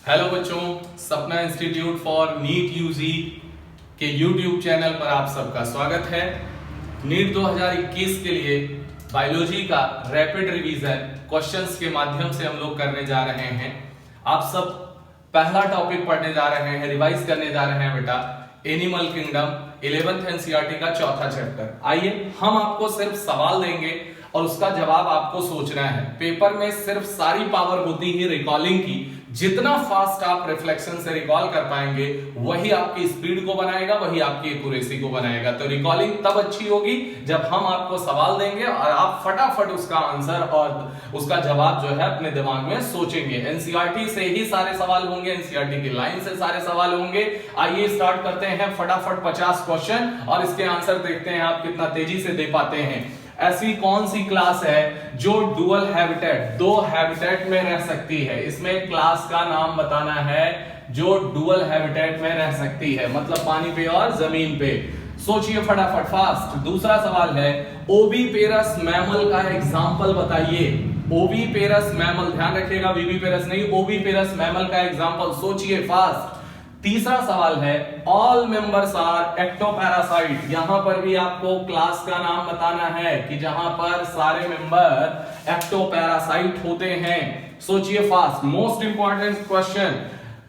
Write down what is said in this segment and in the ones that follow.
Hello बच्चों, सपना institute for NEET UG के यूट्यूब चैनल पर आप सबका स्वागत है। नीट 2021 के लिए बायोलॉजी का रैपिड रिवीजन क्वेश्चंस के माध्यम से हम लोग करने जा रहे हैं। आप सब पहला टॉपिक पढ़ने जा रहे हैं, रिवाइज करने जा रहे हैं बेटा, एनिमल किंगडम 11th एनसीईआरटी का चौथा चैप्टर। आइए हम आपको सिर्फ सवाल देंगे और उसका जवाब आपको सोचना है। पेपर में सिर्फ सारी पावर होती है रिकॉलिंग की। जितना फास्ट आप रिफ्लेक्शन से रिकॉल कर पाएंगे वही आपकी स्पीड को बनाएगा, वही आपकी एक्यूरेसी को बनाएगा। तो रिकॉलिंग तब अच्छी होगी जब हम आपको सवाल देंगे और आप फटाफट उसका आंसर और उसका जवाब जो है अपने दिमाग में सोचेंगे। एनसीईआरटी से ही सारे सवाल होंगे, एनसीईआरटी की लाइन से सारे सवाल होंगे। आइए स्टार्ट करते हैं फटाफट 50 क्वेश्चन और इसके आंसर देखते हैं आप कितना तेजी से दे पाते हैं। ऐसी कौन सी क्लास है जो डुअल हैबिटेट, दो हैबिटेट में रह सकती है? इसमें क्लास का नाम बताना है जो डुअल हैबिटेट में रह सकती है, मतलब पानी पे और जमीन पे। सोचिए फटाफट फास्ट। दूसरा सवाल है ओविपेरस मैमल का एग्जाम्पल बताइए। ओविपेरस मैमल, ध्यान रखिएगा विविपेरस नहीं, ओविपेरस मैमल का एग्जाम्पल सोचिए फास्ट। तीसरा सवाल है ऑल मेंबर्स आर एक्टोपैरासाइट। यहां पर भी आपको क्लास का नाम बताना है कि जहां पर सारे मेंबर एक्टोपैरासाइट होते हैं। सोचिए fast. Most important question,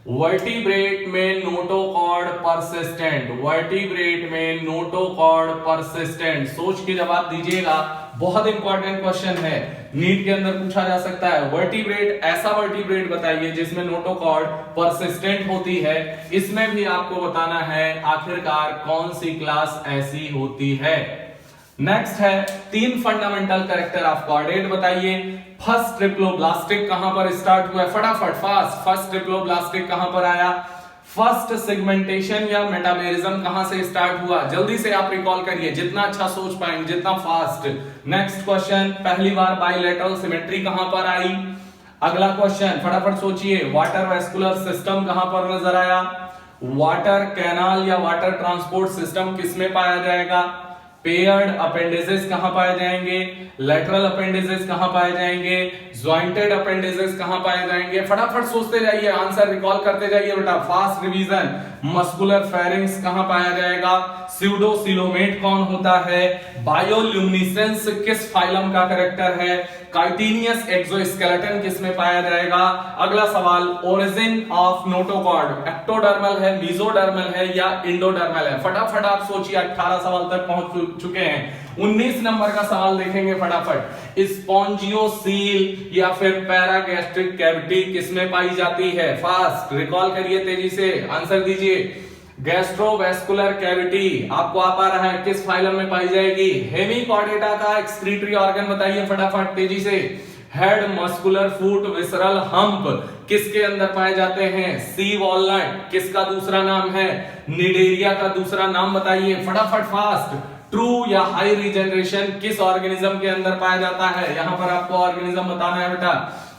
vertebrate में नोटोकॉर्ड परसिस्टेंट, वर्टिब्रेट में नोटोकॉर्ड परसिस्टेंट, सोच के जवाब दीजिएगा। बहुत इंपॉर्टेंट क्वेश्चन है, नीट के अंदर पूछा जा सकता है। वर्टिब्रेट, ऐसा वर्टिब्रेट बताइए जिसमें नोटोकॉर्ड परसिस्टेंट होती है। इसमें भी आपको बताना है आखिरकार कौन सी क्लास ऐसी होती है। नेक्स्ट है 3 फंडामेंटल कैरेक्टर ऑफ कॉर्डेट बताइए। फर्स्ट ट्रिप्लोब्लास्टिक कहां पर स्टार्ट हुआ है? फटाफट फास्ट। फर्स्ट ट्रिप्लोब्लास्टिक कहां पर आया? फर्स्ट सेगमेंटेशन या मेटामेरिज्म कहां से स्टार्ट हुआ? जल्दी से आप रिकॉल करिए, जितना अच्छा सोच पाएंगे, जितना फास्ट। नेक्स्ट क्वेश्चन, पहली बार बाइलेटरल सिमेट्री कहां पर आई? अगला क्वेश्चन फटाफट सोचिए, वाटर वेस्कुलर सिस्टम कहां पर नजर आया? वाटर कैनाल या वाटर ट्रांसपोर्ट सिस्टम किसमें पाया जाएगा? पेयर्ड अपेंडेजेस कहां पाए जाएंगे? लेटरल अपेंडेजेस कहां पाए जाएंगे? ज्वाइंटेड अपेंडेजेस कहां पाए जाएंगे? फटाफट सोचते जाइए, आंसर रिकॉल करते जाइए बेटा, फास्ट रिवीजन। मस्कुलर फेरिंक्स कहां पाया जाएगा? स्यूडोसिलोमेट कौन होता है? बायोल्यूमिनेसेंस किस फाइलम का कैरेक्टर है? काइटिनियस एक्सोस्केलेटन किसमें पाया जाएगा? अगला सवाल, ओरिजिन ऑफ नोटोकॉर्ड एक्टोडर्मल है, मेसोडर्मल है या इंडोडर्मल है? फटाफट आप सोचिए, 18 सवाल तक पहुंच चुके हैं। 19 नंबर का सवाल देखेंगे फटाफट। स्पॉन्जियोसील या फिर पैरागैस्ट्रिक कैविटी किसमें पाई जाती है? फास्ट रिकॉल करिए, तेजी से आंसर दीजिए। गैस्ट्रोवेस्कुलर कैविटी आपको आ पा रहा है, किस फाइलम में पाई जाएगी? हेमिकॉर्डेटा का एक्सक्रीटरी ऑर्गन बताइए फटाफट तेजी से। हेड, मस्कुलर फूट, विसरल हम्प किसके अंदर पाए जाते हैं? सी वॉलनट किसका दूसरा नाम है? निडेरिया का दूसरा नाम बताइए फटाफट फास्ट। ट्रू या हाई रीजनरेशन किस ऑर्गेनिज्म के अंदर पाया जाता है? यहां पर आपको ऑर्गेनिज्म बताना है बेटा।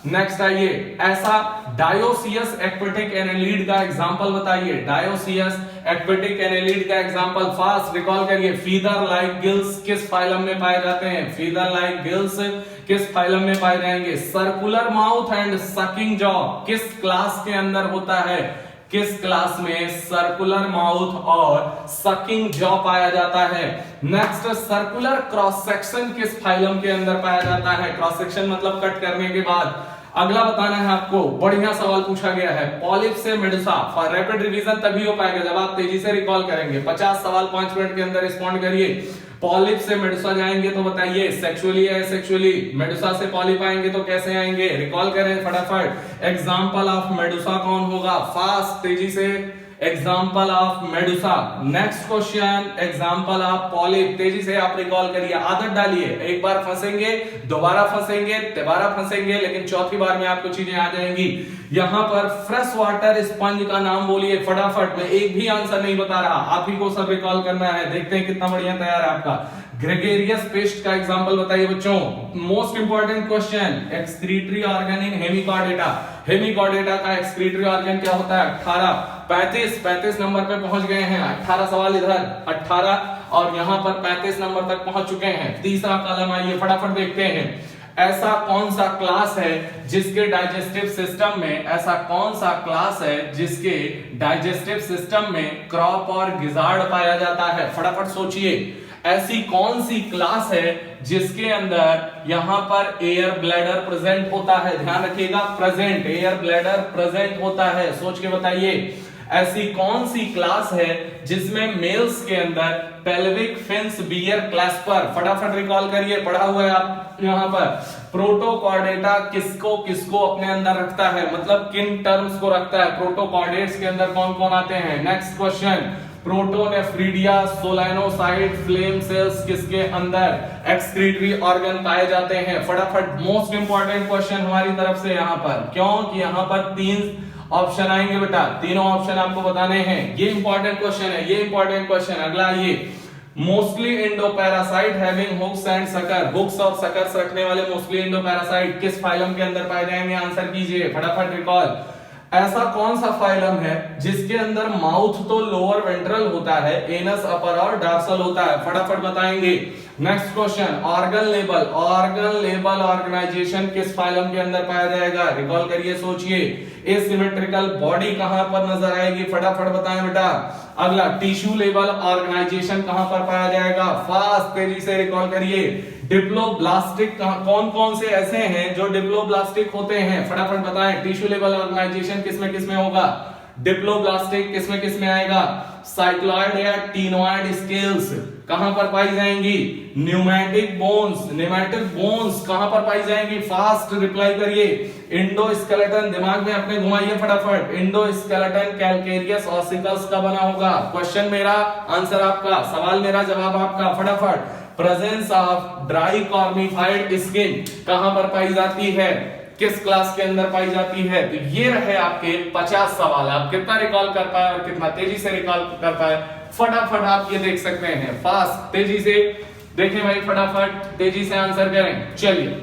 नेक्स्ट आइए, ऐसा डायोसियस एक्वेटिक एनेलिड का एग्जांपल बताइए। डायोसियस एक्वेटिक एनेलिड का एग्जांपल फास्ट रिकॉल करिए। फीदर लाइक गिल्स किस फाइलम में पाए जाते हैं? फीदर लाइक गिल्स किस फाइलम में पाए जाएंगे? Circular mouth and sucking jaw किस क्लास के अंदर होता है? किस क्लास में सर्कुलर माउथ और सकिंग जॉ पाया जाता है? नेक्स्ट, सर्कुलर क्रॉस सेक्शन किस फाइलम के अंदर पाया जाता है? क्रॉस सेक्शन मतलब कट करने के बाद। अगला बताना है आपको, बढ़िया सवाल पूछा गया है, पॉलिप से मेडुसा। फॉर रैपिड रिवीजन तभी हो पाएगा जब आप तेजी से रिकॉल करेंगे। 50 सवाल 5 मिनट के अंदर रिस्पॉन्ड करिए। पॉलिप से मेडुसा जाएंगे तो बताइए सेक्सुअली या एसेक्सुअली? मेडुसा से पॉलिप आएंगे तो कैसे आएंगे? रिकॉल करें फटाफट। एग्जांपल ऑफ मेडुसा कौन होगा? फास्ट तेजी से। Example of Medusa. Next question, example of polyp, तेजी से आप रिकॉल करिए, आदत डालिए। एक बार फंसेंगे, दोबारा फंसेंगे, तिबारा फंसेंगे, लेकिन चौथी बार में आपको चीजें आ जाएंगी। यहां पर फ्रेश वाटर स्पंज का नाम बोलिए फटाफट। मैं एक भी आंसर नहीं बता रहा, आप ही को सब रिकॉल करना है। देखते हैं कितना बढ़िया तैयार है आपका। ग्रेगेरियस पेस्ट का एग्जांपल बताइए बच्चों। Most important question, excretory organ in Hemichordata. Hemichordata का एक्सक्रीटरी ऑर्गन क्या होता है? 18, 35 नंबर पे पहुंच गए हैं। 18 सवाल इधर, 18 और यहां पर 35 नंबर तक पहुंच चुके हैं। तीसरा कॉलम आइए फटाफट देखते हैं। ऐसा कौन सा क्लास है जिसके डाइजेस्टिव सिस्टम में, ऐसा कौन सा क्लास है जिसके डाइजेस्टिव सिस्टम में क्रॉप और गिजार्ड पाया जाता है? फटाफट सोचिए, ऐसी कौन सी क्लास है जिसके अंदर यहां पर एयर ब्लैडर प्रेजेंट होता है? ध्यान रखिएगा, प्रेजेंट, एयर ब्लैडर प्रेजेंट होता है। सोच के बताइए, ऐसी कौन सी क्लास है जिसमें मेल्स के अंदर पेल्विक फिन्स बियर क्लैस्पर? फटाफट रिकॉल करिए, पढ़ा हुआ है आप यहां पर। प्रोटोकॉर्डेटा किसको किसको अपने अंदर रखता है, मतलब किन टर्म्स को रखता है? प्रोटोकॉर्डेट्स के अंदर कौन कौन आते हैं? Next question, protonephridia, solenocyte, flame cells किसके अंदर एक्सक्रीटरी ऑर्गन पाए जाते हैं? फटाफट, मोस्ट इंपॉर्टेंट क्वेश्चन हमारी तरफ से यहां पर, क्योंकि यहां पर 3 ऑप्शन आएंगे बेटा, तीनों ऑप्शन आपको बताने हैं। ये इंपॉर्टेंट क्वेश्चन है, ये इंपॉर्टेंट क्वेश्चन। अगला ये, mostly endoparasite having hooks and sucker, hooks और सकर्स रखने वाले मोस्टली इंडोपैरासाइट किस फाइलम के अंदर पाए जाएंगे? आंसर कीजिए फटाफट रिकॉल। ऐसा कौन सा फाइलम है जिसके अंदर माउथ तो लोअर वेंट्रल होता है, एनस अपर और डॉर्सल होता है? फटाफट बताएंगे। Next question, organ label, organ label organisation किस फाइलम के अंदर पाया जाएगा? रिकॉल करिए, सोचिए। एसिमेट्रिकल बॉडी कहां पर नजर आएगी? फटाफट बताएं बेटा। अगला, टिश्यू लेवल ऑर्गेनाइजेशन कहां पर पाया जाएगा? फास्ट, तेजी से रिकॉल करिए। डिप्लोब्लास्टिक कौन कौन से ऐसे हैं जो डिप्लोब्लास्टिक होते हैं? फटाफट बताएं। टिश्यू लेवल ऑर्गेनाइजेशन किसमें किसमें होगा? डिप्लोब्लास्टिक किसमें किसमें आएगा? साइक्लॉइड या टीनोइड स्केल्स कहां पर पाई जाएंगी? न्यूमैटिक बोन्स, न्यूमैटिक बोन्स कहां पर पाई जाएंगी? फास्ट रिप्लाई करिए। इंडोस्केलेटन, दिमाग में अपने घुमाइए फटाफट। इंडोस्केलेटन कैलकेरियस ऑसिकल्स का बना होगा। क्वेश्चन मेरा, आंसर आपका, सवाल मेरा, जवाब आपका। फटाफट, presence of dry cornified skin कहां पर पाई जाती है? किस क्लास के अंदर पाई जाती है? तो ये रहे आपके 50 सवाल। आप कितना रिकॉल कर पाए और कितना तेजी से रिकॉल कर पाए, फटाफट आप ये देख सकते हैं। फास्ट, तेजी से देखें भाई, फटाफट तेजी से आंसर करें। चलिए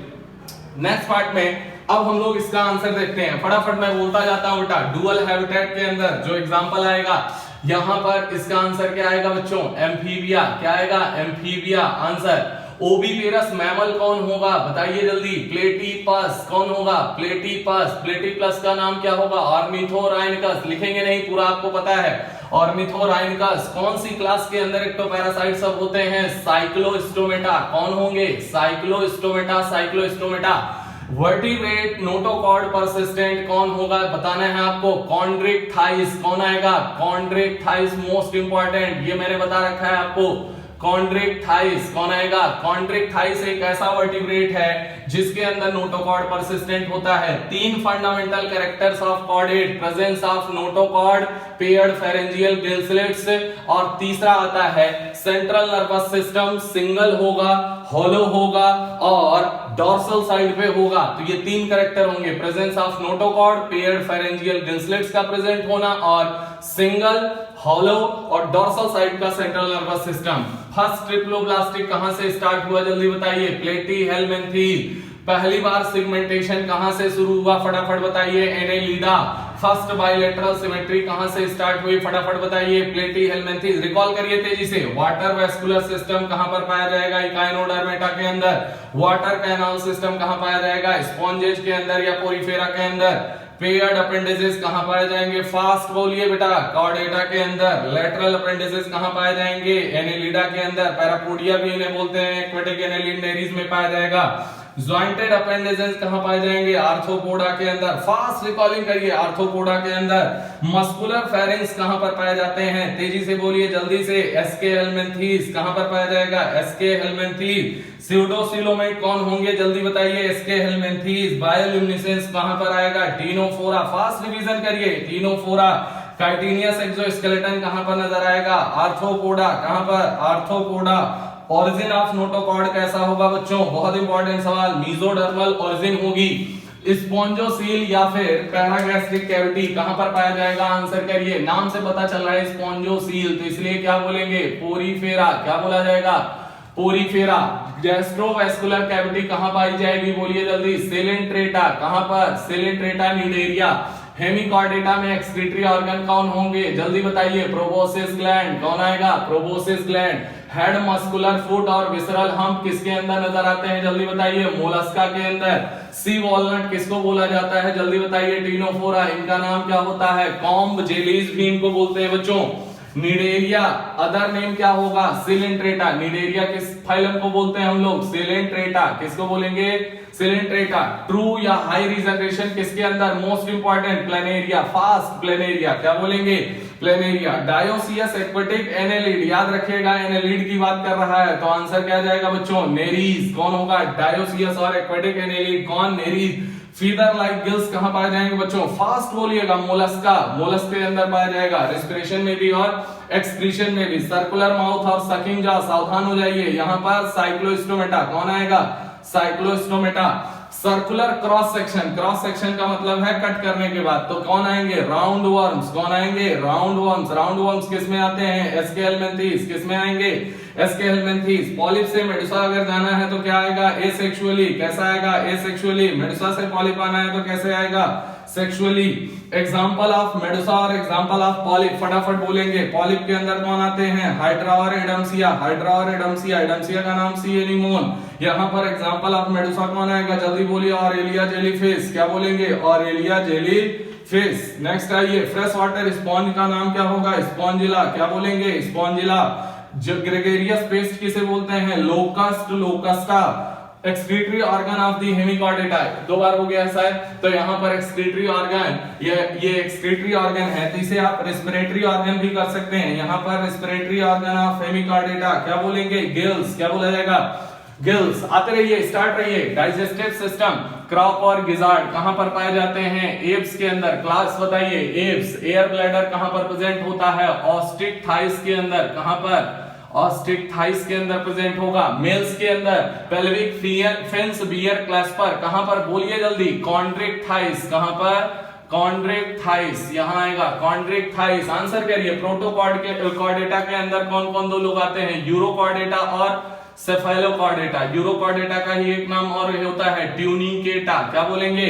नेक्स्ट पार्ट में अब हम लोग इसका आंसर देखते हैं। फटाफट मैं बोलता जाता हूं बेटा। डुअल हैबिटेट के अंदर जो एग्जांपल आएगा, यहां पर इसका आंसर क्या आएगा बच्चों? एम्फीबिया। क्या आएगा? एम्फीबिया। आंसर ओविपेरस मैमल कौन होगा? बताइए जल्दी। प्लेटिपस कौन होगा? प्लेटिपस। प्लेटिपस का नाम क्या होगा? ऑर्निथोराइनकस। लिखेंगे नहीं, पूरा आपको पता है। ऑर्निथोराइनकस। कौन सी क्लास के अंदर एक्टोपैरासाइट सब होते हैं? साइक्लोस्टोमेटा। कौन होंगे? Cyclostomata, Cyclostomata. Vertebrate notochord persistent कौन होगा? बताना है आपको। कॉन्ड्रिक्टाइस। कौन आएगा? कॉन्ड्रिक्टाइस, मोस्ट इंपॉर्टेंट, ये मैंने बता रखा है आपको। कॉन्ड्रिक्टाइस कौन आएगा? कॉन्ड्रिक्टाइस एक ऐसा वर्टिब्रेट है जिसके अंदर नोटोकॉर्ड परसिस्टेंट होता है। 3 fundamental characters of chordate, presence of notochord, paired pharyngeal gill slits, और तीसरा आता है सेंट्रल नर्वस सिस्टम, सिंगल होगा, हॉलो होगा और डॉर्सल साइड पे होगा। तो ये 3 कैरेक्टर होंगे, presence of notochord, paired pharyngeal gill slits का प्रेजेंट होना और सिंगल, हॉलो और डॉर्सल साइड का central nervous system. First triploblastic कहां से स्टार्ट हुआ? जल्दी बताइए। प्लेटीहेल्मिन्थीन। पहली बार सिगमेंटेशन कहां से शुरू हुआ? फटाफट बताइए। एनेलिडा। फर्स्ट बायलैटरल सिमेट्री कहां से स्टार्ट हुई? फटाफट बताइए। प्लेटीहेल्मिन्थीन। रिकॉल करिए तेजी से। वाटर वेस्कुलर सिस्टम कहां पर पाया जाएगा? इकाइनोडर्मेटा के अंदर। वाटर कैनाल सिस्टम कहां पाया जाएगा? स्पॉन्जेज के अंदर या पोरीफेरा के अंदर। पेयर्ड अपेंडिसेस कहां पाए जाएंगे? फास्ट बोलिए बेटा। कॉर्डेटा के अंदर। लेटरल अपेंडिसेस कहां पाए जाएंगे? एनेलिडा के अंदर। पैरापोडिया भी इन्हें बोलते हैं, एक्वेटिक एनेलिडारीज में पाया जाएगा। ज्वाइंटेड अपेंडिसेस कहां पाए जाएंगे? आर्थ्रोपोडा के अंदर। फास्ट रिकॉलिंग करिए। आर्थ्रोपोडा के अंदर। मस्कुलर फेरिंक्स कहां पर पाए जाते हैं? तेजी से बोलिए, जल्दी से। एसके हेल्मिन्थीस कहां पर पाया जाएगा? एसके हेल्मिन्थीस। स्यूडोसिलोमेट कौन होंगे? जल्दी बताइए। एसके हेल्मिन्थीस। बायोल्यूमिनेसेंस कहां पर आएगा? टीनोफोरा। फास्ट रिवीजन करिए। टीनोफोरा। काइटिनियस एक्सोस्केलेटन कहां पर नजर आएगा? आर्थ्रोपोडा। कहां पर? आर्थ्रोपोडा। ओरिजिन ऑफ नोटोकॉर्ड कैसा होगा बच्चों? बहुत इंपॉर्टेंट सवाल। मेसोडर्मल ओरिजिन होगी। स्पॉन्जोसील या फिर पैरागैस्ट्रिक कैविटी कहां पर पाया जाएगा? आंसर करिए। नाम से पता चल रहा है स्पॉन्जोसील, तो इसलिए क्या बोलेंगे? पोरीफेरा। क्या बोला जाएगा? पोरीफेरा। गैस्ट्रोवेस्कुलर कैविटी कहां पाई जाएगी? बोलिए जल्दी। सेलेंट्रेटा। कहां पर? Coelenterata Cnidaria. हेमिकॉर्डेटा में एक्सक्रीटरी ऑर्गन कौन होंगे, जल्दी बताइए। प्रोबोसिस ग्लैंड, कौन आएगा, proboscis gland. Head, muscular foot और विसरल हम्प किसके अंदर नजर आते हैं, जल्दी बताइए, मोलस्का के अंदर। सी वॉलनट किसको बोला जाता है, जल्दी बताइए, टीनोफोरा। इनका नाम क्या होता है, कॉम्ब जेलीज भी इनको बोलते हैं बच्चों। निडेरिया, अदर नेम क्या होगा, सिलेंट्रेटा। निडेरिया किस फाइलम को बोलते हैं हम लोग, सिलेंट्रेटा। किसको बोलेंगे, सिलेंट्रेटा। ट्रू या हाई रिजनरेशन किसके अंदर, most important, planaria. Fast planaria, क्या बोलेंगे, प्लेनेरिया। डायोसियस एक्वेटिक एनेलिड, याद रखिएगा एनेलिड की बात कर रहा है, तो आंसर क्या जाएगा बच्चों, नेरीज। कौन होगा, डायोसियस और एक्वेटिक एनेलिड, कौन, नेरीज। फीदर लाइक गिल्स कहां पाए जाएंगे बच्चों, फास्ट बोलिएगा, मोलस्का, मोलस्क के अंदर पाया जाएगा। रेस्पिरेशन में भी और एक्सक्रीशन में भी। सर्कुलर माउथ और सकिंग जॉ, सावधान हो जाइए, यहां पर साइक्लोस्टोमेटा, कौन आएगा, Cyclostomata. Circular cross section, cross section का मतलब है कट करने के बाद, तो कौन आएंगे, राउंड वर्म्स। कौन आएंगे, राउंड वर्म्स। राउंड वर्म्स किस में आते हैं, एस्के हेलमिंथीज। किस में आएंगे, एस्के हेलमिंथीज। पॉलिप से मेडुसा अगर जाना है तो क्या आएगा, एसेक्सुअली। कैसा आएगा, एसेक्सुअली। मेडुसा से पॉलिप आना है तो कैसे आएगा, सेक्सुअली। एग्जांपल ऑफ मेडुसा और एग्जांपल ऑफ पॉलिप फटाफट बोलेंगे। पॉलिप के अंदर कौन आते हैं, हाइड्रा और एडम्सिया। हाइड्रा और एडम्सिया, एडम्सिया का नाम सी एनीमोन। यहां पर एग्जांपल ऑफ मेडुसा कौन आएगा, जल्दी बोलिए, ऑरेलिया जेलीफिश। क्या बोलेंगे, ऑरेलिया जेलीफिश। नेक्स्ट आइए, फ्रेश वाटर स्पॉन्ज का नाम क्या होगा, स्पॉन्जिला। क्या बोलेंगे, स्पॉन्जिला। जो ग्रेगेरियस पेस्ट किसे बोलते हैं, locust, लोकस्टा। Excretory organ of the Hemichordata, दो बार हो गया है शायद, तो यहाँ पर एक्सक्रीटरी ऑर्गन, ये एक्सक्रीटरी ऑर्गन है, तो इसे आप रेस्पिरेटरी ऑर्गन भी कर सकते हैं। यहाँ पर रेस्पिरेटरी ऑर्गन ऑफ हेमिकॉर्डेटा क्या बोलेंगे, गिल्स। क्या बोला जाएगा, गिल्स। आते रहिए, स्टार्ट रहिए। डाइजेस्टिव सिस्टम, क्रॉप और गिजार्ड कहां पर पाए जाते हैं, एब्स के अंदर। क्लास बताइए, एब्स। एयर ब्लैडर कहां पर प्रेजेंट होता है, ऑस्टिक थाइस के अंदर। कहां पर, ऑस्टिक थाइस के अंदर प्रेजेंट होगा। मेल्स के अंदर पेल्विक फेंस बियर क्लैस्पर, कहां पर बोलिए जल्दी, कॉन्ड्रिक थाइस। कहां पर, कॉन्ड्रिक थाइस, यहां आएगा कॉन्ड्रिक थाइस। आंसर करिए, प्रोटोकॉर्डेटा के अंदर कौन कौन दो लोग आते हैं, यूरोकॉर्डेटा और सेफेलोकॉर्डेटा। यूरोकॉर्डेटा का ही एक नाम और होता है ट्यूनिकेटा। क्या बोलेंगे,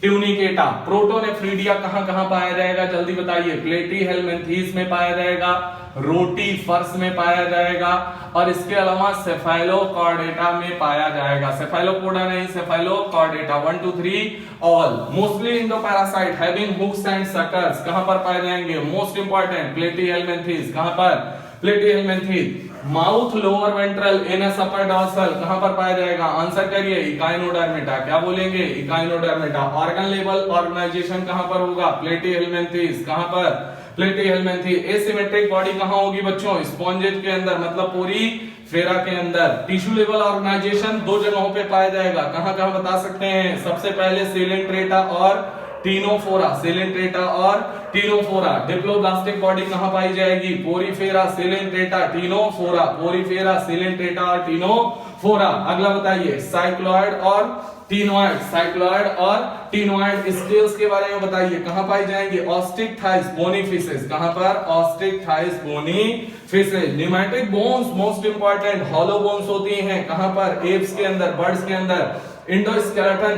ट्यूनिकेटा। प्रोटोनेफ्रीडिया कहां कहां पाया जाएगा, जल्दी बताइए। प्लेटीहेलमिंथीज में पाया जाएगा, रोटीफर्स में पाया जाएगा, और इसके अलावा सेफेलोकॉर्डेटा में पाया जाएगा। सेफेलोपोडा नहीं, cephalochordata. 1 2 3 all. Mostly endoparasite having hooks and suckers कहां पर पाए जाएंगे, मोस्ट इंपॉर्टेंट, प्लेटीहेलमिंथीज। कहां पर, platyhelminthes. Mouth lower ventral anus upper dorsal कहां पर पाया जाएगा, आंसर करिए, इकाइनोडर्मेटा। क्या बोलेंगे, इकाइनोडर्मेटा। ऑर्गन लेवल ऑर्गेनाइजेशन कहां पर होगा, प्लेटीहेलमिंथीज। कहां पर, प्लेटीहेलमिंथीज। एसिमेट्रिक बॉडी कहां होगी बच्चों, स्पॉन्जेज के अंदर, मतलब पूरी फेरा के अंदर। टिश्यू लेवल ऑर्गेनाइजेशन दो जगहों पे पाया जाएगा, कहां कहां बता सकते हैं, सबसे पहले सिलेंट्रेटा और टीनोफोरा। सिलेंट्रेटा और टीनोफोरा। डिप्लोब्लास्टिक बॉडी कहां पाई जाएगी, Porifera, Coelenterata, Ctenophora. Porifera, Coelenterata और टीनोफोरा। अगला बताइए, साइक्लॉइड और टीनोइड। साइक्लॉइड और टीनोइड स्केल्स के बारे में बताइए, कहां पाई जाएंगे, ऑस्टिक थाइस बोनी फिशेस। कहां पर, osteichthyes bony fishes. Pneumatic bones most important, hollow bones होती हैं, कहां पर, एप्स के अंदर, बर्ड्स के अंदर। इंडोस्केलेटन,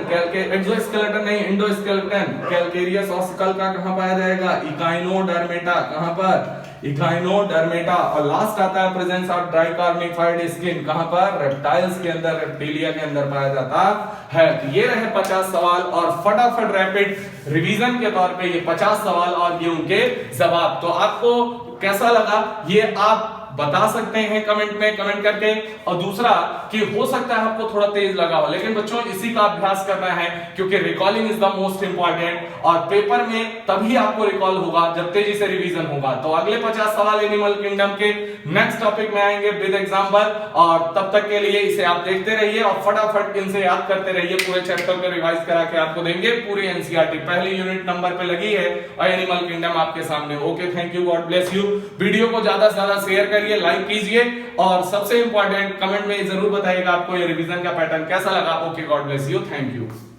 एक्सोस्केलेटन नहीं, इंडोस्केलेटन। कैलकेरियस ऑसिकल का कहां पाया जाएगा, इकाइनोडर्मेटा। कहां पर, इकाइनोडर्मेटा। और लास्ट आता है प्रेजेंस ऑफ ड्राइकार्निफाइड स्किन, कहां पर, रेप्टाइल्स के अंदर, रेप्टिलिया के अंदर पाया जाता है। ये रहे 50 सवाल, और फटाफट रैपिड रिवीजन के तौर पे ये 50 सवाल और ये उनके जवाब। तो आपको कैसा लगा ये आप बता सकते हैं कमेंट में, कमेंट करके। और दूसरा कि हो सकता है आपको थोड़ा तेज लगा हो, लेकिन बच्चों इसी का अभ्यास करना है, क्योंकि recalling is the most important, और पेपर में तभी आपको रिकॉल होगा जब तेजी से रिवीजन होगा। तो अगले 50 सवाल एनिमल किंगडम के नेक्स्ट टॉपिक में आएंगे विद एग्जांपल, और तब तक के लिए इसे आप देखते रहिए और फटाफट इनसे याद करते रहिए। पूरे चैप्टर को रिवाइज करा के आपको देंगे पूरी एनसीईआरटी, पहली यूनिट नंबर पे लगी है और एनिमल किंगडम आपके सामने। Okay, thank you, God bless you. Video को ज्यादा से ज्यादा शेयर करिए, लाइक कीजिए, और सबसे इंपॉर्टेंट कमेंट में जरूर बताइएगा आपको ये रिवीजन का पैटर्न कैसा लगा। Okay, God bless you, thank you.